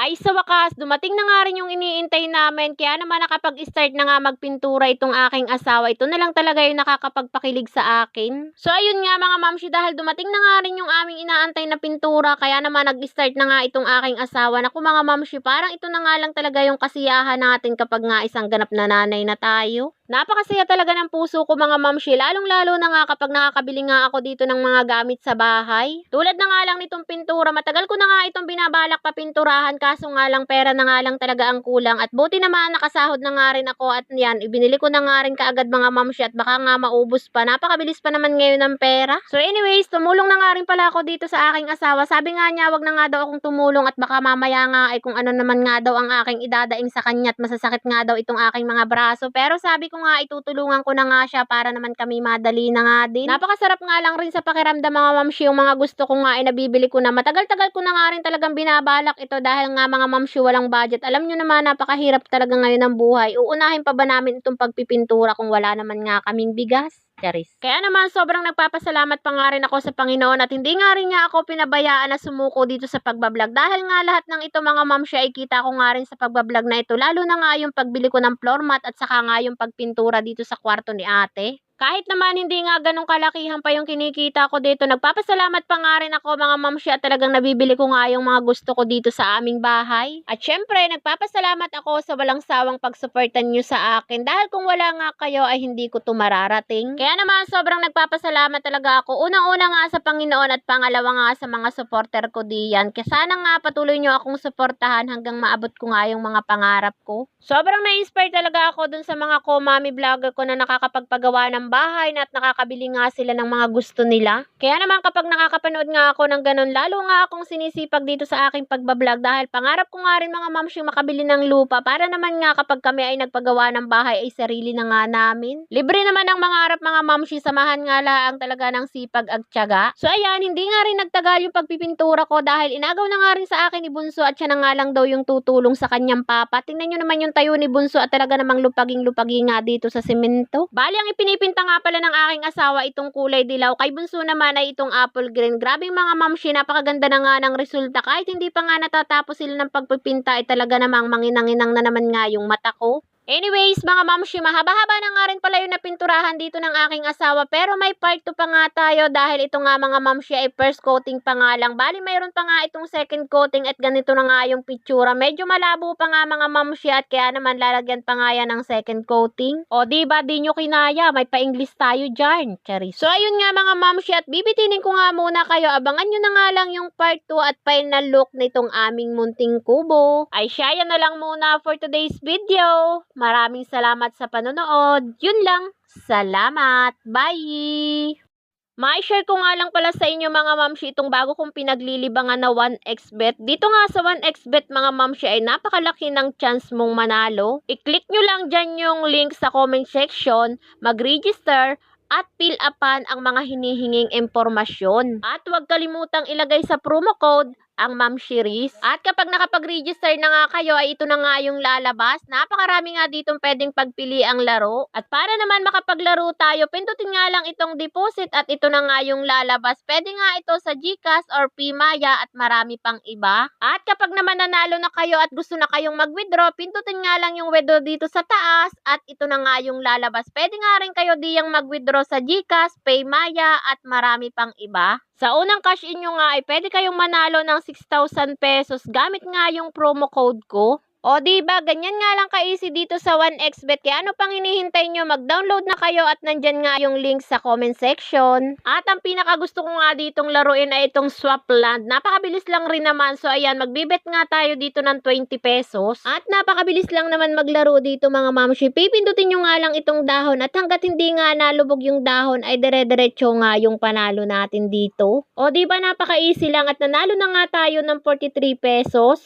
Ay sa wakas, dumating na nga rin yung iniintay namin kaya naman nakapag-start na nga magpintura itong aking asawa. Ito na lang talaga yung nakakapagpakilig sa akin. So ayun nga mga mamshi, dahil dumating na nga rin yung aming inaantay na pintura, kaya naman nag-start na nga itong aking asawa. Naku mga mamshi, parang ito na nga lang talaga yung kasiyahan natin kapag nga isang ganap na nanay na tayo. Napakasaya talaga ng puso ko mga mamshi, lalong-lalo na nga kapag nakakabili nga ako dito ng mga gamit sa bahay. Tulad na nga lang nitong pintura, matagal ko na nga itong binabalak pa pinturahan, kaso nga lang pera na nga lang talaga ang kulang. At buti naman nakasahod na nga rin ako at yan, ibinili ko na nga rin kaagad mga mamshi at baka nga maubos pa. Napakabilis pa naman ngayon ng pera. So anyways, tumulong na nga rin pala ako dito sa aking asawa. Sabi nga niya, wag na nga daw akong tumulong at baka mamaya nga ay kung ano naman nga daw ang aking idadaing sa kanya at masasakit nga daw itong aking mga braso. Pero sabi ko nga, itutulungan ko na nga siya para naman kami madali na nga din. Napakasarap nga lang rin sa pakiramdam mga mamshi, yung mga gusto ko nga ay nabibili ko na. Matagal-tagal ko na nga rin talagang binabalak ito dahil nga mga mamshi walang budget. Alam nyo naman, napakahirap talaga ngayon ng buhay. Uunahin pa ba namin itong pagpipintura kung wala naman nga kaming bigas? Charis. Kaya naman sobrang nagpapasalamat pa nga rin ako sa Panginoon at hindi nga rin niya ako pinabayaan na sumuko dito sa pagbablog. Dahil nga lahat ng ito mga mamshi ay kita ko nga rin sa pagbablog na ito. Lalo na nga yung pagbili ko ng floor mat at saka nga yung pagpintura dito sa kwarto ni ate. Kahit naman hindi nga ganong kalakihan pa yung kinikita ko dito, nagpapasalamat pa nga rin ako mga mamshi at talagang nabibili ko nga yung mga gusto ko dito sa aming bahay. At syempre, nagpapasalamat ako sa walang sawang pagsuportan nyo sa akin dahil kung wala nga kayo ay hindi ko to mararating. Kaya naman sobrang nagpapasalamat talaga ako. Unang-una nga sa Panginoon at pangalawa nga sa mga supporter ko diyan. Kaya sana nga patuloy nyo akong suportahan hanggang maabot ko nga yung mga pangarap ko. Sobrang na-inspire talaga ako dun sa mga ko-mami vlogger ko na nakakapagpagawa ng bahay na at nakakabili nga sila ng mga gusto nila. Kaya naman kapag nakakapanood nga ako ng ganun, lalo nga akong sinisipag dito sa aking pagbablog dahil pangarap ko nga rin mga mamshi makabili ng lupa para naman nga kapag kami ay nagpagawa ng bahay ay sarili na nga namin. Libre naman ang mangarap mga mamshi, samahan nga lang talaga ng sipag at tiyaga. So ayan, hindi nga rin nagtagal yung pagpipintura ko dahil inagaw na nga rin sa akin ni Bunso at siya na nga lang daw yung tutulong sa kanyang papa. Tingnan nyo naman yung tayo ni Bunso at talaga namang lupaging-lupagi nga dito sa semento. Bali ang ipinipinta nga pala ng aking asawa itong kulay dilaw. Kay Bunso naman ay itong apple green. Grabing mga mamshi, napakaganda na nga ng resulta. Kahit hindi pa nga natatapos sila ng pagpipinta ay talaga namang manginang-inang na naman nga yung mata ko. Anyways, mga mamshi, mahaba-haba na nga rin pala yung napinturahan dito ng aking asawa. Pero may part 2 pa nga tayo dahil ito nga mga mamshi ay first coating pa nga lang. Bali, mayroon pa nga itong second coating at ganito na nga yung pitsura. Medyo malabo pa nga mga mamshi at kaya naman lalagyan pa nga yan ng second coating. O diba, di nyo kinaya, may pa-English tayo dyan. Charis. So ayun nga mga mamshi at bibitinin ko nga muna kayo. Abangan nyo na nga lang yung part 2 at final look nitong aming munting kubo. Ay siya, yan na lang muna for today's video. Maraming salamat sa panonood. Yun lang. Salamat. Bye! Ma-share ko nga lang pala sa inyo mga mamshi itong bago kong pinaglilibangan na 1xbet. Dito nga sa 1xbet mga mamshi ay napakalaki ng chance mong manalo. I-click nyo lang dyan yung link sa comment section, mag-register, at fill upan ang mga hinihinging impormasyon. At huwag kalimutang ilagay sa promo code ang Mamshiris. At kapag nakapag-register na nga kayo ay ito na nga yung lalabas. Napakarami nga ditong pwedeng pagpili ang laro. At para naman makapaglaro tayo, pindutin nga lang itong deposit at ito na nga yung lalabas. Pwede nga ito sa GCash or PMaya at marami pang iba. At kapag naman nanalo na kayo at gusto na kayong mag-withdraw, pindutin nga lang yung withdraw dito sa taas at ito na nga yung lalabas. Pwede nga rin kayo diyang mag-withdraw sa GCash, PayMaya at marami pang iba. Sa unang cash in nyo nga ay pwede kayong manalo ng 6,000 pesos gamit nga yung promo code ko. O diba, ganyan nga lang ka-easy dito sa 1xbet. Kaya ano pang hinihintay nyo? Mag-download na kayo at nandyan nga yung link sa comment section. At ang pinakagusto ko nga ditong laruin ay itong swap land. Napakabilis lang rin naman. So ayan, magbibet nga tayo dito ng 20 pesos. At napakabilis lang naman maglaro dito mga mamshi. Pipindutin nyo nga lang itong dahon. At hanggat hindi nga nalubog yung dahon ay dire-diretso nga yung panalo natin dito. O diba, napaka-easy lang at nanalo na nga tayo ng 43 pesos.